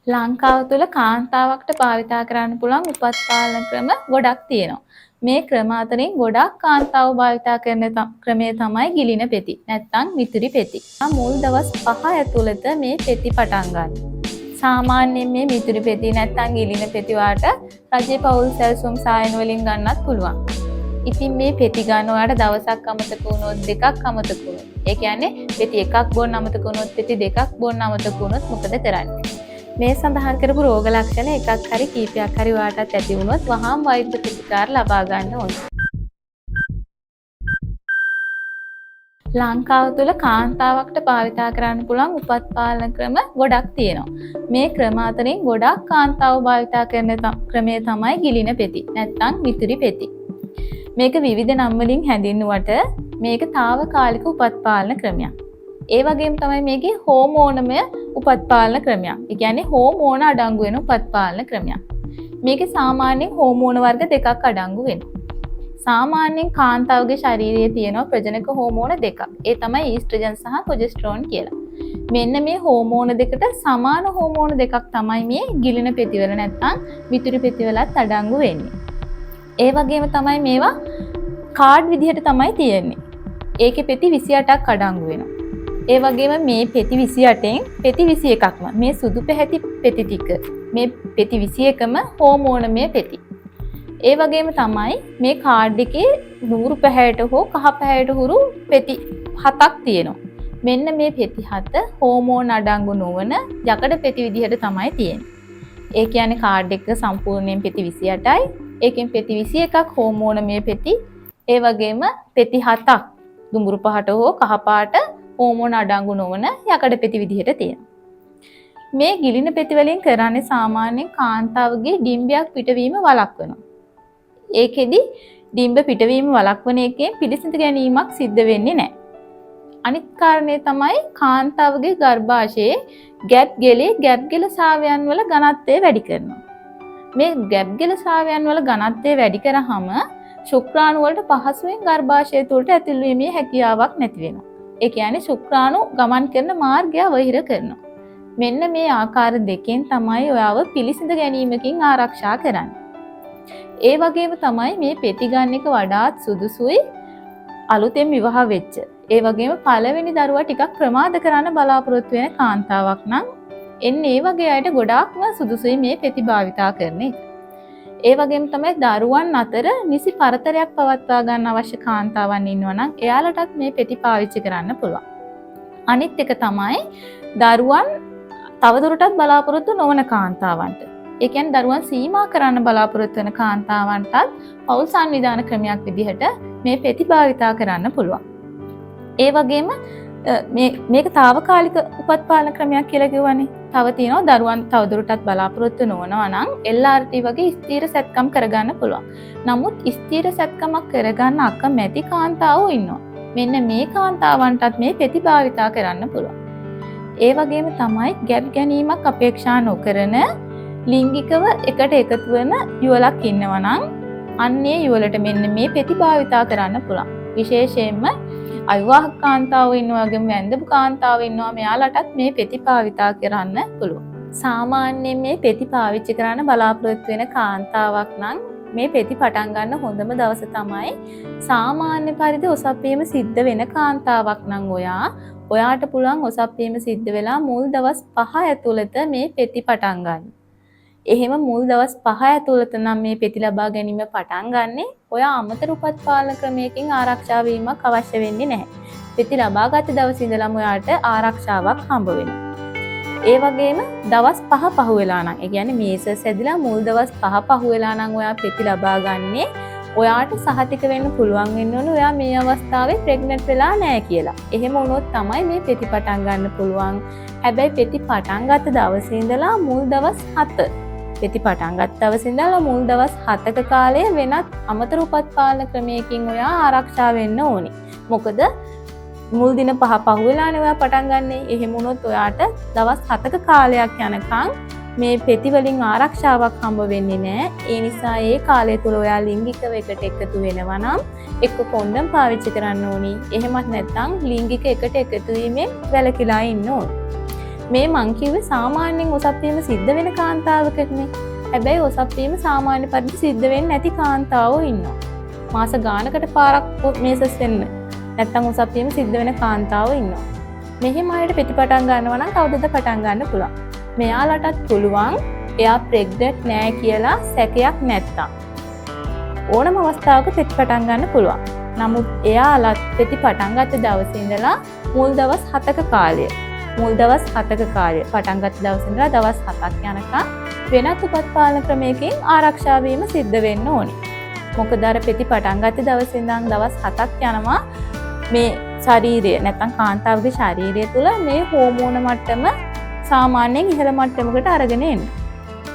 ලංකාව තුළ කාන්තාවක්ට භාවිතා කරන්න පුළුවන් උපත් පාලන ක්‍රම ගොඩක් තියෙනවා. මේ ක්‍රම අතරින් ගොඩක් කාන්තාව භාවිතා කරන ක්‍රමය තමයි ගිලින පෙති. නැත්නම් මිතුරි පෙති. මුල් දවස් 5 ඇතුළත මේ පෙති පටන් ගන්න. සාමාන්‍යයෙන් මේ මිතුරි පෙති නැත්නම් ගිලින පෙති වාට රජයේ පවුල් සැලසුම් සායන වලින් ගන්නත් පුළුවන්. ඉතින් මේ පෙති ගන්න ඔයාලට දවසක් අමතක වුණොත් දෙකක් අමතක වුණොත්. ඒ කියන්නේ පෙති එකක් බොන්න අමතක වුණොත් පෙති දෙකක් බොන්න අමතක වුණොත් මොකද කරන්නේ? මේ සඳහන් කරපු රෝග ලක්ෂණ එකක් හරි කීපයක් හරි වාටත් ඇති වුණොත් වහාම වෛද්‍ය ප්‍රතිකාර ලබා ගන්න ඕනේ. ලංකාව තුළ කාන්තාවක්ට භාවිතා කරන්න පුළුවන් උපත් පාලන ක්‍රම ගොඩක් තියෙනවා. මේ ක්‍රම අතරින් ගොඩක් කාන්තාව භාවිතා කරන ක්‍රමය තමයි ගිලින පෙති. නැත්නම් මිතුරි පෙති. මේක විවිධ නම් වලින් හැඳින්වුවට මේක తాවකාලික උපත් පාලන ක්‍රමයක්. ඒ වගේම තමයි මේකේ හෝමෝනමය උපත් පාලන ක්‍රමයක්. ඒ කියන්නේ හෝමෝන අඩංගු වෙන උපත් පාලන ක්‍රමයක්. මේකේ සාමාන්‍යයෙන් හෝමෝන වර්ග දෙකක් අඩංගු වෙනවා. සාමාන්‍යයෙන් කාන්තාවගේ ශරීරයේ තියෙන ප්‍රජනක හෝමෝන දෙකක්. ඒ තමයි ඊස්ට්‍රජන් සහ ප්‍රොජෙස්ටරෝන් කියලා. මෙන්න මේ හෝමෝන දෙකට සමාන හෝමෝන දෙකක් තමයි මේ ගිලින පෙතිවල නැත්නම් මිතුරු පෙතිවලත් අඩංගු වෙන්නේ. ඒ වගේම තමයි මේවා කාඩ් විදිහට තමයි තියෙන්නේ. ඒකේ පෙති 28ක් අඩංගු වෙනවා. ඒ වගේම මේ පෙති 28න් පෙති 21ක්ම මේ සුදු පැහැති පෙති ටික මේ පෙති 21ම හෝමෝනමය පෙති. ඒ වගේම තමයි මේ කාඩ් එකේ නూరు පැහැයට හෝ කහ පැහැයට හුරු පෙති 7ක් තියෙනවා. මෙන්න මේ පෙති 7 හෝමෝන අඩංගු නොවන යකඩ පෙති විදිහට තමයි තියෙන්නේ. ඒ කියන්නේ කාඩ් එක සම්පූර්ණයෙන් පෙති 28යි. ඒකෙන් පෙති 21ක් හෝමෝනමය පෙති. ඒ වගේම පෙති 7ක් දුඹුරු පහට හෝ කහ පාට හෝමෝන අඩංගු නොවන යකඩ පෙති විදිහට තියෙනවා. මේ ගිලින පෙති වලින් කරන්නේ සාමාන්‍යයෙන් කාන්තාවගේ ඩිම්බයක් පිටවීම වළක්වනවා. ඒකෙදි ඩිම්බ පිටවීම වළක්වන එකෙන් පිළිසිඳ ගැනීමක් සිද්ධ වෙන්නේ නැහැ. අනිත් කාරණේ තමයි කාන්තාවගේ ගර්භාෂයේ ගැබ් ගෙල ශ්‍රාවයන් වල ඝනත්වය වැඩි කරනවා. මේ ගැබ් ගෙල ශ්‍රාවයන් වල ඝනත්වය වැඩි කරාම ශුක්‍රාණු වලට පහසුවෙන් ගර්භාෂය තුළට ඇතුල් වීමේ හැකියාවක් නැති වෙනවා. ඒ කියන්නේ ශුක්‍රාණු ගමන් කරන මාර්ගය අවහිර කරනවා. මෙන්න මේ ආකාර දෙකෙන් තමයි ඔයාව පිළිසිඳ ගැනීමකින් ආරක්ෂා කරන්නේ. ඒ වගේම තමයි මේ පෙති ගන්න එක වඩාත් සුදුසුයි අලුතෙන් විවාහ වෙච්ච. ඒ වගේම පළවෙනි දරුවා ටිකක් ප්‍රමාද කරන්න බලාපොරොත්තු වෙන කාන්තාවක් නම් එන්නේ ඒ වගේ අයට ගොඩාක්ම සුදුසුයි මේ පෙති භාවිතා කරන එක. ඒ වගේම තමයි දරුවන් අතර නිසි පරතරයක් පවත්වා ගන්න අවශ්‍ය කාන්තාවන් ඉන්නවා නම් එයාලටත් මේ පෙති පාවිච්චි කරන්න පුළුවන්. අනිත් එක තමයි දරුවන් තවදුරටත් බලාපොරොත්තු නොවන කාන්තාවන්ට. ඒ කියන්නේ දරුවන් සීමා කරන්න බලාපොරොත්තු වෙන කාන්තාවන්ටත් පෞල් සංවිධාන ක්‍රමයක් විදිහට මේ පෙති භාවිතා කරන්න පුළුවන්. ඒ වගේම මේක తాවකාලික උපත් පාලන ක්‍රමයක් කියලා කිව්වනේ. තව තියෙනවා දරුවන් තවදුරටත් බලාපොරොත්තු නොවනවා නම් LRT වගේ ස්ථීර සැත්කම් කරගන්න පුළුවන්. නමුත් ස්ථීර සැත්කමක් කරගන්න අකමැති කාන්තාවෝ ඉන්නවා. මෙන්න මේ කාන්තාවන්ටත් මේ පෙති භාවිතා කරන්න පුළුවන්. ඒ වගේම තමයි ගැබ් ගැනීමක් අපේක්ෂා නොකරන ලිංගිකව එකට එකතු වෙන යුවලක් ඉන්නවා නම් අන්නේ යුවලට මෙන්න මේ පෙති භාවිතා කරන්න පුළුවන්. විශේෂයෙන්ම අවිවාහක කාන්තාවෝ ඉන්නවා වගේම වැන්දපු කාන්තාවෝ ඉන්නවා මෙයාලටත් මේ පෙති භාවිතා කරන්න පුළුවන්. සාමාන්‍යයෙන් මේ පෙති පාවිච්චි කරන්න බලාපොරොත්තු වෙන කාන්තාවක් නම් මේ පෙති පටන් ගන්න හොඳම දවස තමයි සාමාන්‍ය පරිදි ඔසප්පීම සිද්ධ වෙන කාන්තාවක් නම් ඔයාට පුළුවන් ඔසප්පීම සිද්ධ වෙලා මුල් දවස් 5 ඇතුළත මේ පෙති පටන් ගන්න. එහෙම මුල් දවස් 5 ඇතුළත නම් මේ පෙති ලබා ගැනීම පටන් ගන්නෙ ඔයා අමතර උපත් පාලන ක්‍රමයකින් ආරක්ෂා වීමක් අවශ්‍ය වෙන්නේ නැහැ. පෙති ලබාගත් දවසේ ඉඳලම ඔයාට ආරක්ෂාවක් හම්බ වෙනවා. ඒ වගේම දවස් 5 පහු වෙලා නම් ඒ කියන්නේ මේසස් ඇදිලා මුල් දවස් 5 පහු වෙලා නම් ඔයා පෙති ලබා ගන්නේ ඔයාට සහතික වෙන්න පුළුවන් වෙන්න ඕනේ ඔයා මේ අවස්ථාවේ ප්‍රෙග්නන්ට් වෙලා නැහැ කියලා. එහෙම වුණොත් තමයි මේ පෙති පටන් ගන්න පුළුවන්. හැබැයි පෙති පටන් ගත්ත දවසේ ඉඳලා මුල් දවස් 7 පෙති පටන් ගත්ත දවසේ ඉඳලා මුල් දවස් 7ක කාලය වෙනත් අමතර උපත් පාලන ක්‍රමයකින් ඔයා ආරක්ෂා වෙන්න ඕනේ. මොකද මුල් දින 5 පහු වෙලානේ ඔයා පටන් ගන්නෙ. එහෙම වුණොත් ඔයාට දවස් 7ක කාලයක් යනකම් මේ පෙති වලින් ආරක්ෂාවක් හම්බ වෙන්නේ නැහැ. ඒ නිසා ඒ කාලය තුල ඔයා ලිංගිකව එකට එකතු වෙනවා නම් එක්ක කොන්ඩම් පාවිච්චි කරන්න ඕනි. එහෙමත් නැත්නම් ලිංගික එකට එකතු වීමෙන් වැළකීලා ඉන්න ඕනේ. මේ මං කිව්වේ සාමාන්‍යයෙන් ඔසප් වීම සිද්ධ වෙන කාන්තාවකටනේ. හැබැයි ඔසප් වීම සාමාන්‍ය පරිදි සිද්ධ වෙන්නේ නැති කාන්තාවෝ ඉන්නවා. මාස ගානකට පාරක් මේසස් වෙන්න නැත්තම් ඔසප් වීම සිද්ධ වෙන කාන්තාවෝ ඉන්නවා. මෙහෙම අයට පෙති පටන් ගන්නවා නම් කවුදද පටන් ගන්න පුළුවන්. මෙයාලටත් පුළුවන් එයා ප්‍රෙග්නන්ට් නෑ කියලා සැකයක් නැත්තම් ඕනම අවස්ථාවක පෙති පටන් ගන්න පුළුවන්. නමුත් එයාලත් පෙති පටන් ගත්ත දවසේ ඉඳලා මුල් දවස් 7ක කාලය පටන් ගත්ත දවසේ ඉඳලා දවස් 7ක් යනකම් වෙනත් උපත් පාලන ක්‍රමයකින් ආරක්ෂා වීම සිද්ධ වෙන්න ඕනේ. මොකද අර පෙති පටන් ගත්ත දවසේ ඉඳන් දවස් 7ක් යනවා මේ ශරීරය නැත්නම් කාන්තාවගේ ශරීරය තුළ මේ හෝමෝන මට්ටම සාමාන්‍යයෙන් ඉහළ මට්ටමකට අරගෙන එන්න.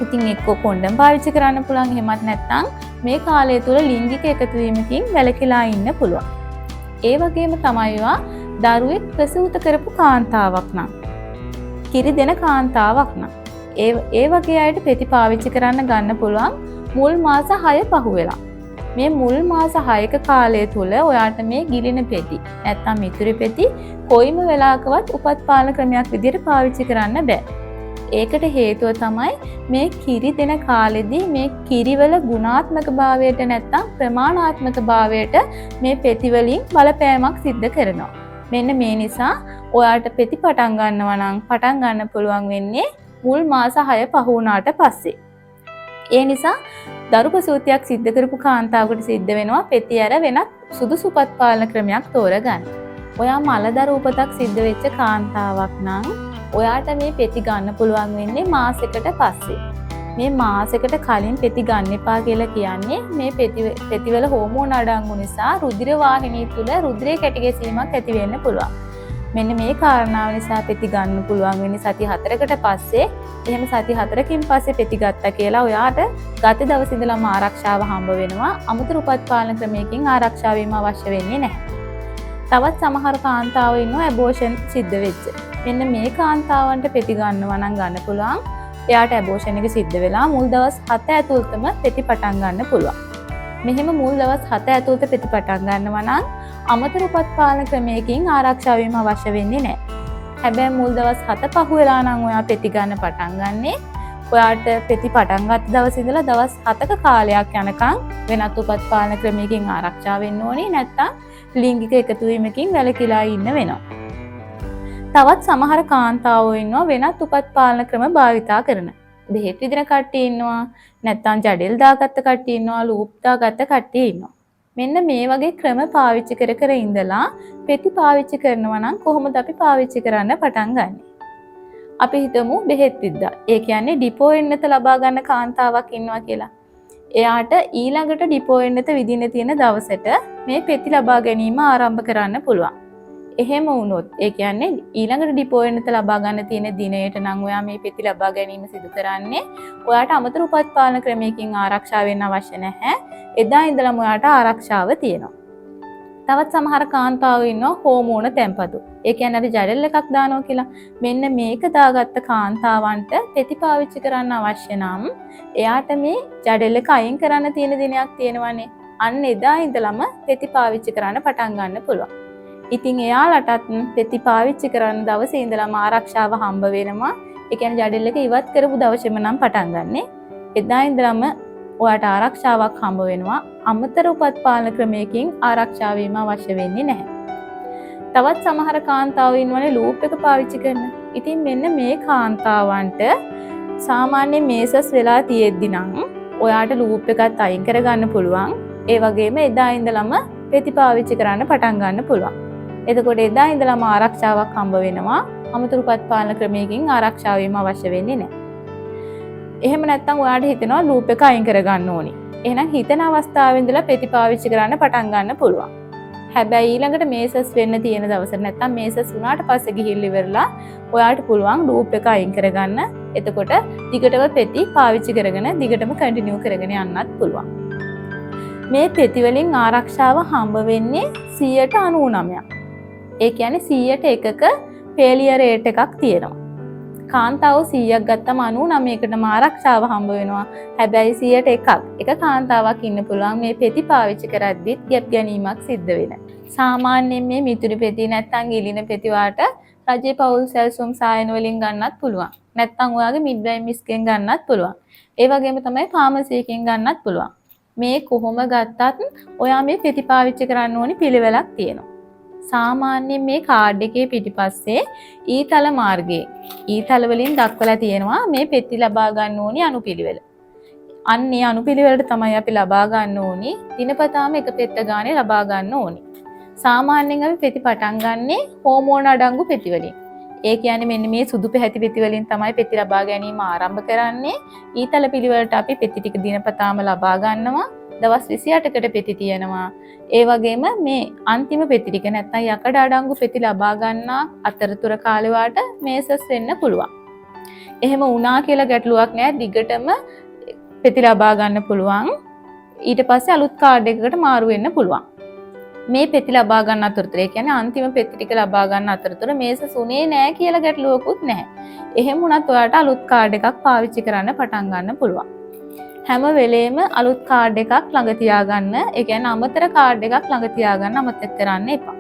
ඉතින් එක්ක කොණ්ඩම් පාවිච්චි කරන්න පුළුවන්, එහෙමත් නැත්නම් මේ කාලය තුළ ලිංගික එකතු වීමකින් වැළකීලා ඉන්න පුළුවන්. ඒ වගේම තමයිවා දරුවෙක් ප්‍රසූත කරපු කාන්තාවක් නම්, කිරි දෙන කාන්තාවක් නම් ඒ වගේ අයට පෙති පාවිච්චි කරන්න ගන්න පුළුවන් මුල් මාස 6 පහුවෙලා. මේ මුල් මාස 6ක කාලය තුල ඔයාට මේ ගිලින පෙති නැත්නම් මිතුරු පෙති කොයිම වෙලාවකවත් උපත් පාලන ක්‍රමයක් විදිහට පාවිච්චි කරන්න බෑ. ඒකට හේතුව තමයි මේ කිරි දෙන කාලෙදී මේ කිරිවල ගුණාත්මක භාවයට නැත්නම් ප්‍රමාණාත්මක භාවයට මේ පෙති වලින් බලපෑමක් සිද්ධ කරනවා. මෙන්න මේ නිසා ඔයාට පෙති පටන් ගන්නවා නම් පටන් ගන්න පුළුවන් වෙන්නේ මුල් මාස 6 පහ වුණාට පස්සේ. ඒ නිසා දරු ප්‍රසූතියක් සිද්ධ කරපු කාන්තාවකට සිද්ධ වෙනවා පෙති ඇර වෙනත් සුදුසු උපත් පාලන ක්‍රමයක් තෝරගන්න. ඔයා මලදරු උපතක් සිද්ධ වෙච්ච කාන්තාවක් නම් ඔයාට මේ පෙති ගන්න පුළුවන් වෙන්නේ මාසෙකට පස්සේ. මේ මාසෙකට කලින් පෙති ගන්න එපා කියලා කියන්නේ මේ පෙතිවල හෝමෝන අඩංගු නිසා රුධිර වාහිනිය තුල රුධිරයේ කැටි ගැසීමක් ඇති වෙන්න පුළුවන්. මෙන්න මේ කාරණාව නිසා පෙති ගන්න පුළුවන් වෙන්නේ සති 4කට පස්සේ. එහෙම සති 4කින් පස්සේ පෙති ගත්තා කියලා ඔයාට ගත දවස් ඉඳලම ආරක්ෂාව හම්බ වෙනවා. අමුතු උපත් පාලන ක්‍රමයකින් ආරක්ෂා වීම අවශ්‍ය වෙන්නේ නැහැ. තවත් සමහර කාන්තාවෝ ඉන්නවා ඇබෝෂන් සිද්ධ වෙච්ච. මෙන්න මේ කාන්තාවන්ට පෙති ගන්නවා නම් ගන්න පුළුවන්. එයාට ඇබෝෂන් එක සිද්ධ වෙලා මුල් දවස් 7 ඇතුළතම පෙති පටන් ගන්න පුළුවන්. මෙහෙම මුල් දවස් 7 ඇතුළත පෙති පටන් ගන්නවා නම් අමතර උපත් පාලන ක්‍රමයකින් ආරක්ෂා වීම අවශ්‍ය වෙන්නේ නැහැ. හැබැයි මුල් දවස් 7 පහ වෙලා නම් ඔයා පෙති ගන්න පටන් ගන්නෙ ඔයාට පෙති පටන් ගත්ත දවසේ ඉඳලා දවස් 7ක කාලයක් යනකම් වෙනත් උපත් පාලන ක්‍රමයකින් ආරක්ෂා වෙන්න ඕනේ. නැත්තම් ලිංගික එකතු වීමකින් වැළකීලා ඉන්න වෙනවා. තවත් සමහර කාන්තාවෝ ඉන්නවා වෙනත් උපත් පාලන ක්‍රම භාවිතා කරන. බෙහෙත් විදින කට්ටිය ඉන්නවා, නැත්තම් ජඩෙල් දාගත්ත කට්ටිය ඉන්නවා, ලූප් දාගත්ත කට්ටිය ඉන්නවා. මෙන්න මේ වගේ ක්‍රම පාවිච්චි කර ඉඳලා පෙති පාවිච්චි කරනවා නම් කොහොමද අපි පාවිච්චි කරන්න පටන් ගන්නෙ? අපි හිතමු බෙහෙත් විද්දා. ඒ කියන්නේ ඩිපෝ එන්නත ලබා ගන්න කාන්තාවක් ඉන්නවා කියලා. එයාට ඊළඟට ඩිපෝ එන්නත විදින්න තියෙන දවසට මේ පෙති ලබා ගැනීම ආරම්භ කරන්න පුළුවන්. එහෙම වුණොත් ඒ කියන්නේ ඊළඟට ඩිපෝ එන්නත ලබා ගන්න තියෙන දිනයට නම් ඔයා මේ පෙති ලබා ගැනීම සිදු කරන්නේ ඔයාට අමතර උපත් පාලන ක්‍රමයකින් ආරක්ෂා වෙන්න අවශ්‍ය නැහැ. එදා ඉඳලම ඔයාට ආරක්ෂාව තියෙනවා. තවත් සමහර කාන්තාවෝ ඉන්නවා හෝමෝන තැම්පතු. ඒ කියන්නේ අර ජඩල් එකක් දානවා කියලා. මෙන්න මේක දාගත්ත කාන්තාවන්ට පෙති පාවිච්චි කරන්න අවශ්‍ය නම් එයාට මේ ජඩල් එක අයින් කරන්න තියෙන දිනයක් තියෙනවානේ. අන්න එදා ඉඳලම පෙති පාවිච්චි කරන්න පටන් ගන්න පුළුවන්. ඉතින් එයාලටත් පෙති පාවිච්චි කරන්න දවසේ ඉඳලම ආරක්ෂාව හම්බ වෙනවා. ඒ කියන්නේ ජඩල් එක ඉවත් කරපු දවසේම නම් පටන් ගන්නෙ. එදා ඉඳලම ඔයාට ආරක්ෂාවක් හම්බ වෙනවා. අමතර උපත් පාලන ක්‍රමයකින් ආරක්ෂා වීම අවශ්‍ය වෙන්නේ නැහැ. තවත් සමහර කාන්තාවෝ ඉන්නවනේ ලූප් එක පාවිච්චි කරන. ඉතින් මෙන්න මේ කාන්තාවන්ට සාමාන්‍ය මේසස් වෙලා තියෙද්දි නම් ඔයාට ලූප් එකත් අයින් කරගන්න පුළුවන්. ඒ වගේම එදා ඉඳලම පෙති පාවිච්චි කරන්න පටන් ගන්න පුළුවන්. එතකොට එදා ඉඳලම ආරක්ෂාවක් හම්බ වෙනවා. අමතර උපත් පාලන ක්‍රමයකින් ආරක්ෂා වීම අවශ්‍ය වෙන්නේ නැහැ. එහෙම නැත්නම් ඔයාට හිතෙනවා ලූප් එක අයින් කරගන්න ඕනි. එහෙනම් හිතන අවස්ථාවේ ඉඳලා පෙති පාවිච්චි කරන්න පටන් ගන්න පුළුවන්. හැබැයි ඊළඟට මේසස් වෙන්න තියෙන දවසට නැත්නම් මේසස් වුණාට පස්සේ ගිහිල්ලා ඉවරලා ඔයාට පුළුවන් ලූප් එක අයින් කරගන්න. එතකොට දිගටම පෙති පාවිච්චි කරගෙන දිගටම කන්ටිනියු කරගෙන යන්නත් පුළුවන්. මේ පෙති වලින් ආරක්ෂාව හම්බ වෙන්නේ 99%ක්. ඒ කියන්නේ 100ට 1ක ෆේලියර් රේට් එකක් තියෙනවා. කාන්තාව 100ක් ගත්තම 99කටම ආරක්ෂාව හම්බ වෙනවා. හැබැයි 100ට 1ක් එක කාන්තාවක් ඉන්න පුළුවන් මේ පෙති පාවිච්චි කරද්දිත් ගැප් ගැනීමක් සිද්ධ වෙන. සාමාන්‍යයෙන් මේ මිතුරු පෙති නැත්තම් ගිලින පෙති වාට රජයේ පවුල් සැලසුම් සායන වලින් ගන්නත් පුළුවන්. නැත්නම් ඔයාගේ මිඩ්වයිෆ්ස්ගෙන් ගන්නත් පුළුවන්. ඒ වගේම තමයි ෆාමසි එකෙන් ගන්නත් පුළුවන්. මේ කොහොම ගත්තත් ඔයා මේ පෙති පාවිච්චි කරන්න ඕනි පිළිවෙලක් තියෙනවා. සාමාන්‍යයෙන් මේ කාඩ් එකේ පිටිපස්සේ ඊතල මාර්ගයේ ඊතල වලින් දක්වලා තියෙනවා මේ පෙති ලබා ගන්න ඕනි අනුපිළිවෙල. අන්නේ අනුපිළිවෙලට තමයි අපි ලබා ගන්න ඕනි. දිනපතාම එක පෙත්ත ගානේ ලබා ගන්න ඕනි. සාමාන්‍යයෙන් අපි පෙති පටන් ගන්නේ හෝමෝන අඩංගු පෙති වලින්. ඒ කියන්නේ මෙන්න මේ සුදු පැහැති පෙති වලින් තමයි පෙති ලබා ගැනීම ආරම්භ කරන්නේ. ඊතල පිළිවෙලට අපි පෙති ටික දිනපතාම ලබා ගන්නවා. දවස් 28කට පෙති තියෙනවා. ඒ වගේම මේ අන්තිම පෙති ටික නැත්නම් යකඩ අඩංගු පෙති ලබා ගන්නා අතරතුර කාලේ වාට මේසස් වෙන්න පුළුවන්. එහෙම වුණා කියලා ගැටලුවක් නැහැ. දිගටම පෙති ලබා ගන්න පුළුවන්. ඊට පස්සේ අලුත් කාඩ් එකකට මාරු වෙන්න පුළුවන්. මේ පෙති ලබා ගන්න අතරතුර ඒ කියන්නේ අන්තිම පෙති ටික ලබා ගන්න අතරතුර මේසස් උනේ නැහැ කියලා ගැටලුවකුත් නැහැ. එහෙම වුණත් ඔයාලට අලුත් කාඩ් එකක් පාවිච්චි කරන්න පටන් ගන්න පුළුවන්. හැම වෙලේම අලුත් කාඩ් එකක් ළඟ තියාගන්න. ඒ කියන්නේ අමතර කාඩ් එකක් ළඟ තියාගන්න අමතක කරන්න එපා.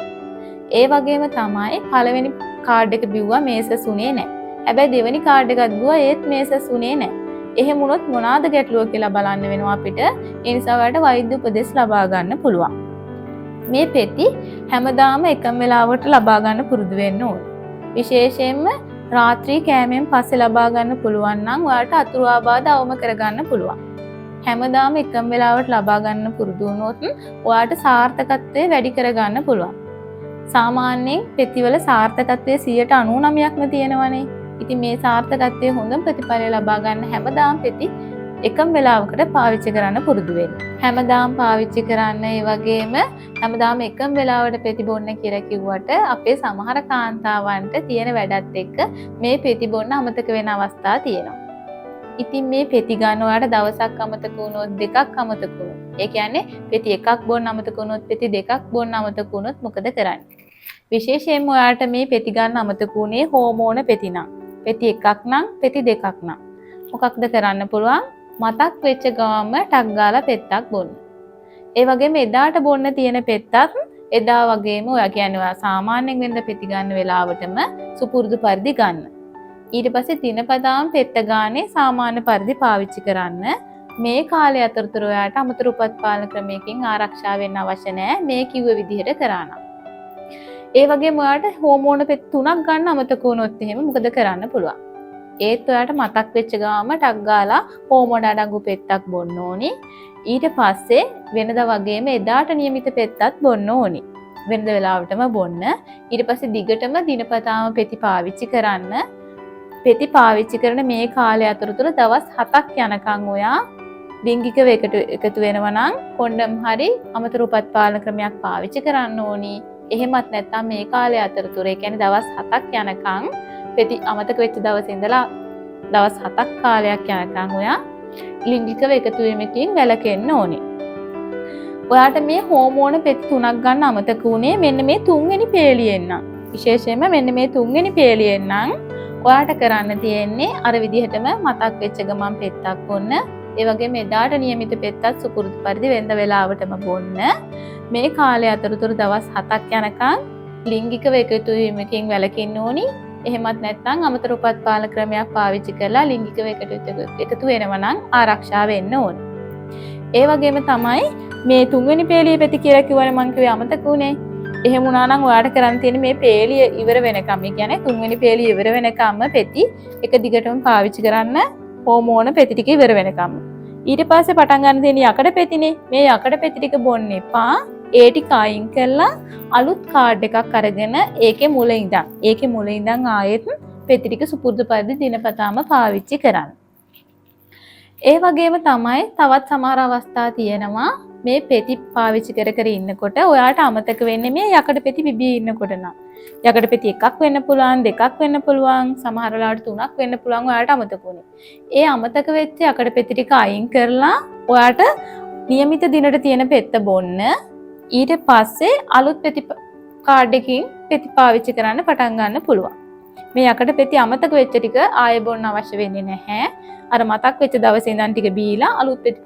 ඒ වගේම තමයි පළවෙනි කාඩ් එක බිව්වා මේසස් උනේ නැහැ. හැබැයි දෙවෙනි කාඩ් එකත් බිව්වා ඒත් මේසස් උනේ නැහැ. එහෙම වුණොත් මොනවාද ගැටලුව කියලා බලන්න වෙනවා අපිට. ඒ නිසා ඔයාලට වෛද්‍ය උපදෙස් ලබා ගන්න පුළුවන්. මේ පෙති හැමදාම එකම වෙලාවට ලබා ගන්න පුරුදු වෙන්න ඕනේ. විශේෂයෙන්ම රාත්‍රී කෑමෙන් පස්සේ ලබා ගන්න පුළුවන් නම් ඔයාලට අතුරු ආබාධ අවම කරගන්න පුළුවන්. හැමදාම එකම වෙලාවට ලබා ගන්න පුරුදු වුණොත් ඔයාලට සාර්ථකත්වය වැඩි කරගන්න පුළුවන්. සාමාන්‍යයෙන් පෙතිවල සාර්ථකත්වය 99%ක්ම තියෙනවනේ. ඉතින් මේ සාර්ථකත්වයේ හොඳම ප්‍රතිඵල ලබා ගන්න හැමදාම පෙති එකම වෙලාවකට පාවිච්චි කරන්න පුරුදු වෙන්න. හැමදාම පාවිච්චි කරන්න ඒ වගේම හැමදාම එකම වෙලාවට පෙති බොන්න කියලා කිව්වට අපේ සමහර කාන්තාවන්ට තියෙන වැඩත් එක්ක මේ පෙති බොන්න අමතක වෙන අවස්ථා තියෙනවා. ඉතින් මේ පෙති ගන්න ඔයාලට දවසක් අමතක වුණොත් දෙකක් අමතක වුණොත් ඒ කියන්නේ පෙති එකක් බොන්න අමතක වුණොත් පෙති දෙකක් බොන්න අමතක වුණොත් මොකද කරන්නේ? විශේෂයෙන්ම ඔයාලට මේ පෙති ගන්න අමතක වුණේ හෝමෝන පෙති නම්. පෙති එකක් නම් පෙති දෙකක් නම්. මොකක්ද කරන්න පුළුවන්? මතක් වෙච්ච ගාම ටක් ගාලා පෙත්තක් බොන්න. ඒ වගේම එදාට බොන්න තියෙන පෙත්තත් එදා වගේම ඔයා කියන්නේ ඔයා සාමාන්‍යයෙන් වෙනද පෙති ගන්න වෙලාවටම සුපුරුදු පරිදි ගන්න. ඊට පස්සේ දිනපතාම පෙත්ත ගානේ සාමාන්‍ය පරිදි පාවිච්චි කරන්න. මේ කාලය අතරතුර ඔයාට අමතර උපත් පාලන ක්‍රමයකින් ආරක්ෂා වෙන්න අවශ්‍ය නැහැ. මේ කිව්ව විදිහට කරා නම්. ඒ වගේම ඔයාට හෝමෝන පෙති 3ක් ගන්න අමතක වුණොත් එහෙම මොකද කරන්න පුළුවන්? ඒත් ඔයාට මතක් වෙච්ච ගාම ටක් ගාලා හෝමෝන අඩංගු පෙත්තක් බොන්න ඕනි. ඊට පස්සේ වෙනදා වගේම එදාට નિયમિત පෙත්තක් බොන්න ඕනි. වෙනද වෙලාවටම බොන්න. ඊට පස්සේ දිගටම දිනපතාම පෙති පාවිච්චි කරන්න. පෙති පාවිච්චි කරන මේ කාලය අතරතුර දවස් 7ක් යනකම් ඔයා ලිංගිකව එකතු වෙනවා නම් කොන්ඩම් හරි අමතර උපත් පාලන ක්‍රමයක් පාවිච්චි කරන්න ඕනි. එහෙමත් නැත්නම් මේ කාලය අතරතුර ඒ කියන්නේ දවස් 7ක් යනකම් පෙති අමතක වෙච්ච දවසේ ඉඳලා දවස් 7ක් කාලයක් යනකම් ඔයා ලිංගිකව එකතු වීමකින් වැළකෙන්න ඕනේ. ඔයාට මේ හෝමෝන පෙති 3ක් ගන්න අමතක වුණේ මෙන්න මේ තුන්වෙනි පේලියෙන් නම්. විශේෂයෙන්ම මෙන්න මේ තුන්වෙනි පේලියෙන් නම් ඔයාට කරන්න තියෙන්නේ අර විදිහටම මතක් වෙච්ච ගමන් පෙත්තක් බොන්න. ඒ වගේම එදාට નિયમિત පෙත්තක් සුපුරුදු පරිදි වෙනද වෙලාවටම බොන්න. මේ කාලය අතරතුර දවස් 7ක් යනකම් ලිංගිකව එකතු වීමකින් වැළකෙන්න ඕනි. එහෙමත් නැත්නම් අමතර උපත් පාලන ක්‍රමයක් පාවිච්චි කරලා ලිංගිකව එකතු වෙනවා නම් ආරක්ෂා වෙන්න ඕන. ඒ වගේම තමයි මේ තුන්වෙනි පේලිය පෙති කියලා කිව්වනේ මං කිව්වේ අමතක වුණේ. එහෙම වුණා නම් ඔයාලට කරන්න තියෙන්නේ මේ පේලිය ඉවර වෙනකම්. ඒ කියන්නේ තුන්වෙනි පේලිය ඉවර වෙනකම්ම පෙති එක දිගටම පාවිච්චි කරන්න හෝමෝන පෙති ටික ඉවර වෙනකම්. ඊට පස්සේ පටන් ගන්න තියෙන්නේ යකඩ පෙතිනේ. මේ යකඩ පෙති ටික බොන්න එපා. ඒ ටික අයින් කරලා අලුත් කාඩ් එකක් අරගෙන ඒකේ මුල ඉඳන් ආයෙත් පෙති ටික සුපුරුදු පරිදි දිනපතාම පාවිච්චි කරන්න. ඒ වගේම තමයි තවත් සමහර අවස්ථා තියෙනවා මේ පෙති පාවිච්චි කර ඉන්නකොට ඔයාට අමතක වෙන්නේ මේ යකඩ පෙති බිබී ඉන්නකොට නම්. යකඩ පෙති එකක් වෙන්න පුළුවන්, දෙකක් වෙන්න පුළුවන්, සමහර වෙලාවට තුනක් වෙන්න පුළුවන් ඔයාට අමතක වුණේ. ඒ අමතක වෙච්ච යකඩ පෙති ටික අයින් කරලා ඔයාට નિયમિત දිනට තියෙන පෙත්ත බොන්න. ඊට පස්සේ අලුත් පෙති කාඩ් එකකින් පෙති පාවිච්චි කරන්න පටන් ගන්න පුළුවන්. මේ යකඩ පෙති අමතක වෙච්ච ටික ආයෙ බොන්න අවශ්‍ය වෙන්නේ නැහැ. අර මතක් වෙච්ච දවසේ ඉඳන් ටික බීලා අලුත් පෙති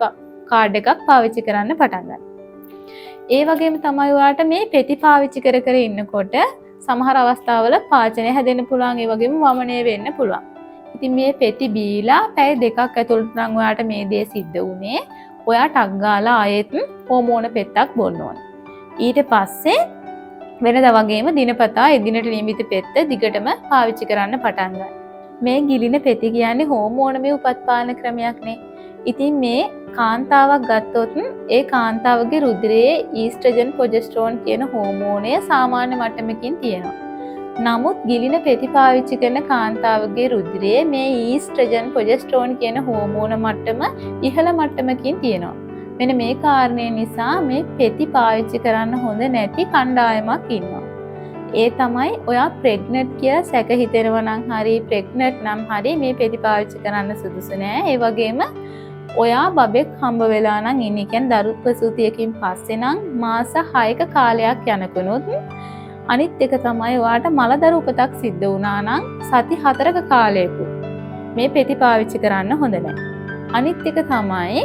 කාඩ් එකක් පාවිච්චි කරන්න පටන් ගන්න. ඒ වගේම තමයි ඔයාලට මේ පෙති පාවිච්චි කර ඉන්නකොට සමහර අවස්ථාවල පාචනය හැදෙන්න පුළුවන්, ඒ වගේම වමනය වෙන්න පුළුවන්. ඉතින් මේ පෙති බීලා පැය 2ක් ඇතුළත නම් ඔයාට මේ දේ සිද්ධ වුණේ, ඔයා ටක් ගාලා ආයෙත් හෝමෝන පෙත්තක් බොන්න ඕනේ. ඊට පස්සේ වෙනදා වගේම දිනපතා එදිනට නියමිත පෙත්ත දිගටම පාවිච්චි කරන්න පටන් ගන්න. මේ ගිලින පෙති කියන්නේ හෝමෝනමය උපත්පාදන ක්‍රමයක්නේ. ඉතින් මේ කාන්තාවක් ගත්තොත් ඒ කාන්තාවගේ රුධිරයේ ඊස්ට්‍රජන් ප්‍රොජෙස්ටරෝන් කියන හෝමෝනය සාමාන්‍ය මට්ටමකින් තියෙනවා. නමුත් ගිලින පෙති පාවිච්චි කරන කාන්තාවගේ රුධිරයේ මේ ඊස්ට්‍රජන් ප්‍රොජෙස්ටරෝන් කියන හෝමෝන මට්ටම ඉහළ මට්ටමකින් තියෙනවා. මෙන්න මේ කාරණේ නිසා මේ පෙති පාවිච්චි කරන්න හොඳ නැති කණ්ඩායමක් ඉන්නවා. ඒ තමයි ඔයා ප්‍රෙග්නන්ට් කියලා සැක හිතෙනවා නම් හරි, ප්‍රෙග්නන්ට් නම් හරි මේ පෙති පාවිච්චි කරන්න සුදුසු නෑ. ඒ වගේම ඔයා බබෙක් හම්බ වෙලා නම් ඉන්නේ, කියන්නේ දරු ප්‍රසූතියකින් පස්සේ නම් මාස 6ක කාලයක් යනකොනුත්, අනිත් එක තමයි ඔයාට මලදරු උපතක් සිද්ධ වුණා නම් සති 4ක කාලයකුත් මේ පෙති පාවිච්චි කරන්න හොඳ නෑ. අනිත් එක තමයි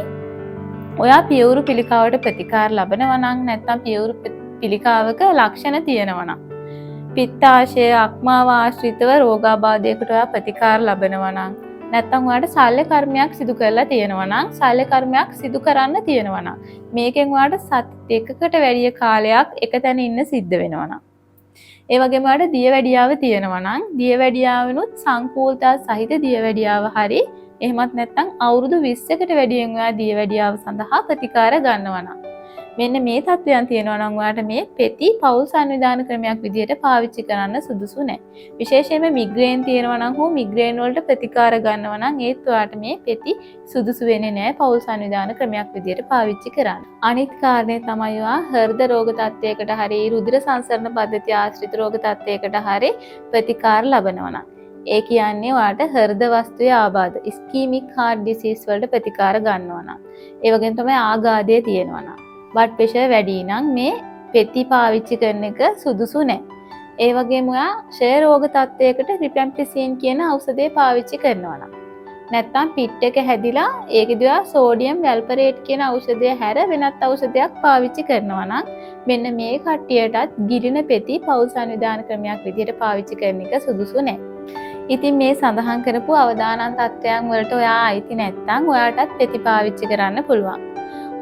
ඔයා පියවරු පිළිකාවට ප්‍රතිකාර ලබනවා නම්, නැත්නම් පියවරු පිළිකාවක ලක්ෂණ තියෙනවා නම්, පිත්තාශය අක්මාව ආශ්‍රිතව රෝගාබාධයකට ඔයා ප්‍රතිකාර ලබනවා නම්, නැත්නම් ඔයාට ශල්‍ය කර්මයක් සිදු කරලා තියෙනවා නම්, ශල්‍ය කර්මයක් සිදු කරන්න තියෙනවා නම්, මේකෙන් ඔයාට සති 2කට වැඩි කාලයක් එක තැන ඉන්න සිද්ධ වෙනවා නම්, ඒ වගේම ඔයාට දියවැඩියාව තියෙනවා නම්, දියවැඩියාවනොත් සංකූලතා සහිත දියවැඩියාව හරි, එහෙමත් නැත්නම් අවුරුදු 20කට වැඩියෙන් ඔයා දියවැඩියාව සඳහා ප්‍රතිකාර ගන්නවා නම්, මෙන්න මේ තත්ත්වයන් තියෙනවා නම් ඔයාට මේ පෙති පෞල් සංවිධාන ක්‍රමයක් විදිහට පාවිච්චි කරන්න සුදුසු නැහැ. විශේෂයෙන්ම මිග්‍රේන් තියෙනවා නම් හෝ මිග්‍රේන් වලට ප්‍රතිකාර ගන්නවා නම් ඒත් ඔයාට මේ පෙති සුදුසු වෙන්නේ නැහැ පෞල් සංවිධාන ක්‍රමයක් විදිහට පාවිච්චි කරන්න. අනිත් කාරණේ තමයි ඔයා හෘද රෝග තත්ත්වයකට හරි, රුධිර සංසරණ පද්ධතිය ආශ්‍රිත රෝග තත්ත්වයකට හරි ප්‍රතිකාර ලබනවා නම්, ඒ කියන්නේ ඔයාට හෘද වස්තුවේ ආබාධ, ඉස්කීමික් හાર્ට් ඩිසීස් වලට ප්‍රතිකාර ගන්නවා නම්, ඒ වගේම තමයි ආඝාතය තියෙනවා නම්, බ්ලඩ් ප්‍රෙෂර් වැඩි නම් මේ පෙති පාවිච්චි කරන එක සුදුසු නැහැ. ඒ වගේම ඔයා ක්ෂය රෝග තත්ත්වයකට රිපැම්පිසින් කියන ඖෂධය පාවිච්චි කරනවා නම්, නැත්නම් පිට් එක හැදිලා ඒකේදී ඔයා සෝඩියම් වැල්පරේට් කියන ඖෂධය හැර වෙනත් ඖෂධයක් පාවිච්චි කරනවා නම්, මෙන්න මේ කට්ටියටත් ගිලින පෙති පෞල් සංවිධාන ක්‍රමයක් විදිහට පාවිච්චි කරන එක සුදුසු නැහැ. ඉතින් මේ සඳහන් කරපු අවදානම් තත්ත්වයන් වලට ඔයා අයිති නැත්නම් ඔයාටත් පෙති පාවිච්චි කරන්න පුළුවන්.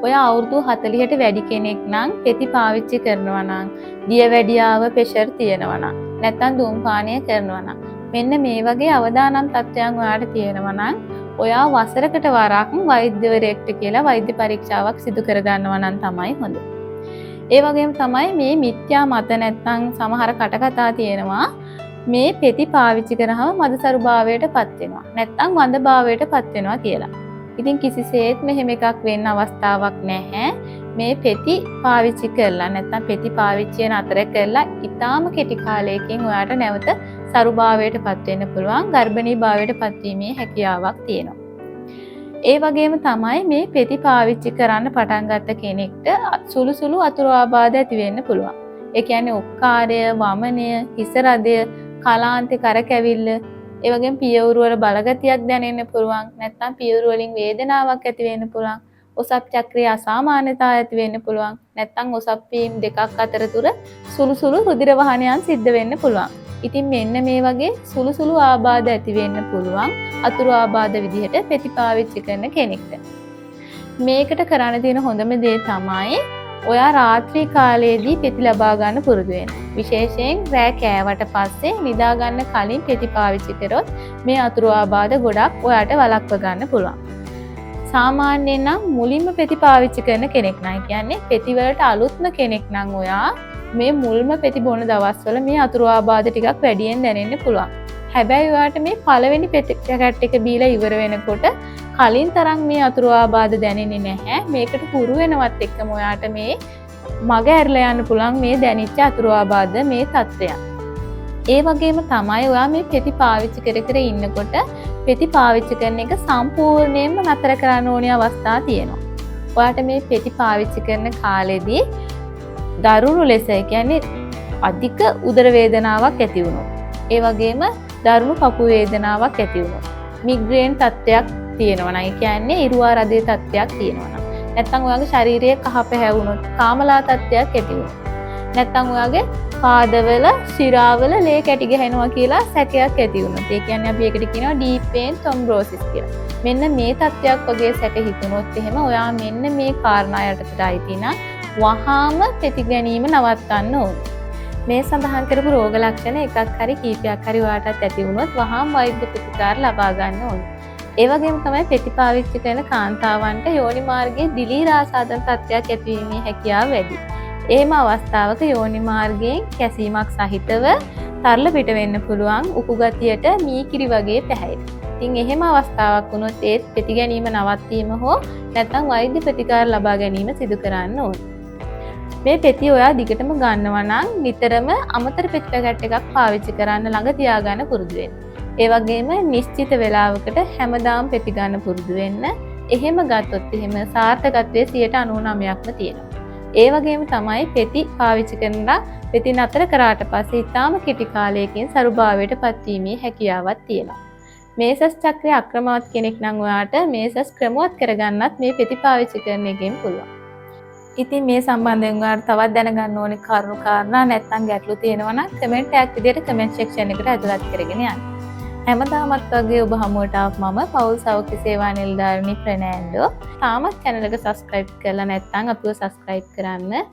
ඔයා අවුරුදු 40ට වැඩි කෙනෙක් නම් පෙති පාවිච්චි කරනවා නම්, දියවැඩියාව ප්‍රෙෂර් තියෙනවා නම්, නැත්නම් ධූමපානය කරනවා නම්, මෙන්න මේ වගේ අවදානම් තත්ත්වයන් ඔයාට තියෙනවා නම් ඔයා වසරකට වරක් වෛද්‍යවරයෙක්ට කියලා වෛද්‍ය පරීක්ෂාවක් සිදු කරගන්නවා නම් තමයි හොඳ. ඒ වගේම තමයි මේ මිත්‍යා මත නැත්නම් සමහර කටකතා තියෙනවා මේ පෙති පාවිච්චි කරාම මදසරු භාවයට පත් වෙනවා, නැත්නම් වඳ භාවයට පත් වෙනවා කියලා. ඉතින් කිසිසේත් මෙහෙම එකක් වෙන්න අවස්ථාවක් නැහැ. මේ පෙති පාවිච්චි කරලා නැත්නම් පෙති පාවිච්චිය නතර කරලා ඊටාම කෙටි කාලයකින් ඔයාට නැවත සරු භාවයට පත් වෙන්න පුළුවන්, ගර්භණී භාවයට පත්වීමේ හැකියාවක් තියෙනවා. ඒ වගේම තමයි මේ පෙති පාවිච්චි කරන්න පටන් ගත්ත කෙනෙක්ට සුළු සුළු අතුරු ආබාධ ඇති වෙන්න පුළුවන්. ඒ කියන්නේ ඔක්කාරය, වමනය, හිස රදය, කලාන්තේ කරකැවිල්ල, ඒ වගේම පියවරු වල බලගතියක් දැනෙන්න පුළුවන්, නැත්නම් පියවරු වලින් වේදනාවක් ඇති වෙන්න පුළුවන්, ඔසප් චක්‍රයේ අසාමාන්‍යතාවය ඇති වෙන්න පුළුවන්, නැත්නම් ඔසප් වීම් දෙකක් අතරතුර සුළු සුළු රුධිර වහනයන් සිද්ධ වෙන්න පුළුවන්. ඉතින් මෙන්න මේ වගේ සුළු සුළු ආබාධ ඇති වෙන්න පුළුවන් අතුරු ආබාධ විදිහට පෙති පාවිච්චි කරන කෙනෙක්ට. මේකට කරන්න තියෙන හොඳම දේ තමයි ඔයා රාත්‍රී කාලයේදී පෙති ලබා ගන්න පුරුදු වෙන්න. විශේෂයෙන් රෑ කෑවට පස්සේ නිදා ගන්න කලින් පෙති පාවිච්චි කරොත් මේ අතුරු ආබාධ ගොඩක් ඔයාට වළක්ව ගන්න පුළුවන්. සාමාන්‍යයෙන් නම් මුලින්ම පෙති පාවිච්චි කරන කෙනෙක් නම්, කියන්නේ පෙති වලට අලුත්ම කෙනෙක් නම් ඔයා මේ මුල්ම පෙති බොන දවස්වල මේ අතුරු ආබාධ ටිකක් වැඩියෙන් දැනෙන්න පුළුවන්. හැබැයි ඔයාට මේ පළවෙනි පෙති පැකට් එක බීලා ඉවර වෙනකොට කලින් තරම් මේ අතුරු ආබාධ දැනෙන්නේ නැහැ. මේකට හුරු වෙනවත් එක්කම ඔයාට මේ මග ඇරලා යන්න පුළුවන් මේ දැනිච්ච අතුරු ආබාධ මේ තත්ත්වයන්. ඒ වගේම තමයි ඔයා මේ පෙති පාවිච්චි කර කර ඉන්නකොට පෙති පාවිච්චි කරන එක සම්පූර්ණයෙන්ම නතර කරන්න ඕනේ අවස්ථා තියෙනවා. ඔයාට මේ පෙති පාවිච්චි කරන කාලෙදී දරුණු ලෙස, කියන්නේ අධික උදර වේදනාවක් ඇති වුණොත්, ඒ වගේම දරුණු කපු වේදනාවක් ඇති වුණොත්, මිග්‍රේන් තත්ත්වයක් තියෙනවා නම්, ඒ කියන්නේ ඉරුවා රදේ තත්ත්වයක් තියෙනවා නම්, නැත්නම් ඔයාගේ ශරීරයේ කහ පැහැවුනොත්, කාමලා තත්ත්වයක් ඇති වුණොත්, නැත්නම් ඔයාගේ පාදවල සිරාවල ලේ කැටි ගහනවා කියලා සැකයක් ඇති වුණොත් ඒ කියන්නේ අපි ඒකට කියනවා ඩීප් වෙන් තොම්බ්‍රෝසිස් කියලා. මෙන්න මේ තත්ත්වයක් වගේ සැක හිතුනොත් එහෙම ඔයා මෙන්න මේ කාරණා යටතට අයිති නම් වහාම පෙති ගැනීම නවත්තන්න ඕන. මේ සඳහන් කරපු රෝග ලක්ෂණ එකක් හරි කීපයක් හරි ඔයාටත් ඇති වුණොත් වහාම වෛද්‍ය ප්‍රතිකාර ලබා ගන්න ඕන. ඒ වගේම තමයි පෙති පාවිච්චි කරන කාන්තාවන්ට යෝනි මාර්ගයේ දිලීර ආසාදන තත්ත්වයක් ඇතිවීමේ හැකියාව වැඩි. එහෙම අවස්ථාවක යෝනි මාර්ගයෙන් කැසීමක් සහිතව තරල පිට වෙන්න පුළුවන් උකු ගතියට මීකිරි වගේ පැහැයෙන. ඉතින් එහෙම අවස්ථාවක් වුණොත් ඒත් පෙති ගැනීම නවත්වීම හෝ නැත්නම් වෛද්‍ය ප්‍රතිකාර ලබා ගැනීම සිදු කරන්න ඕන. මේ පෙති ඔයා දිගටම ගන්නවා නම් නිතරම අමතර පෙති පැකට් එකක් පාවිච්චි කරන්න ළඟ තියාගන්න පුරුදු වෙන්න. ඒ වගේම නිශ්චිත වේලාවකට හැමදාම පෙති ගන්න පුරුදු වෙන්න. එහෙම ගත්තොත් එහෙම සාර්ථකත්වයේ 99%ක්ම තියෙනවා. ඒ වගේම තමයි පෙති පාවිච්චි කරනලා පෙති නතර කරාට පස්සේ ඊටාම කෙටි කාලයකින් සරුභාවයට පත්වීමේ හැකියාවක් තියෙනවා. මේසස් චක්‍රයේ අක්‍රමවත් කෙනෙක් නම් ඔයාට මේසස් ක්‍රමවත් කරගන්නත් මේ පෙති පාවිච්චි කරන එකෙන් පුළුවන්. ඉතින් මේ සම්බන්ධයෙන් ඔයාලට තවත් දැනගන්න ඕනේ කරුණු කාරණා නැත්නම් ගැටලු තියෙනවා නම් කමෙන්ට් එකක් විදියට කමෙන්ට් සෙක්ෂන් එකට ඇතුළත් කරගෙන යන්න. හැමදාමත් වගේ ඔබ හමුවට ආව මම පෞල් සෞඛ්‍ය සේවා නිලධාරිනි ප්‍රනෑන්ඩෝ. තාමත් channel එක subscribe කරලා නැත්නම් අපිව subscribe කරන්න.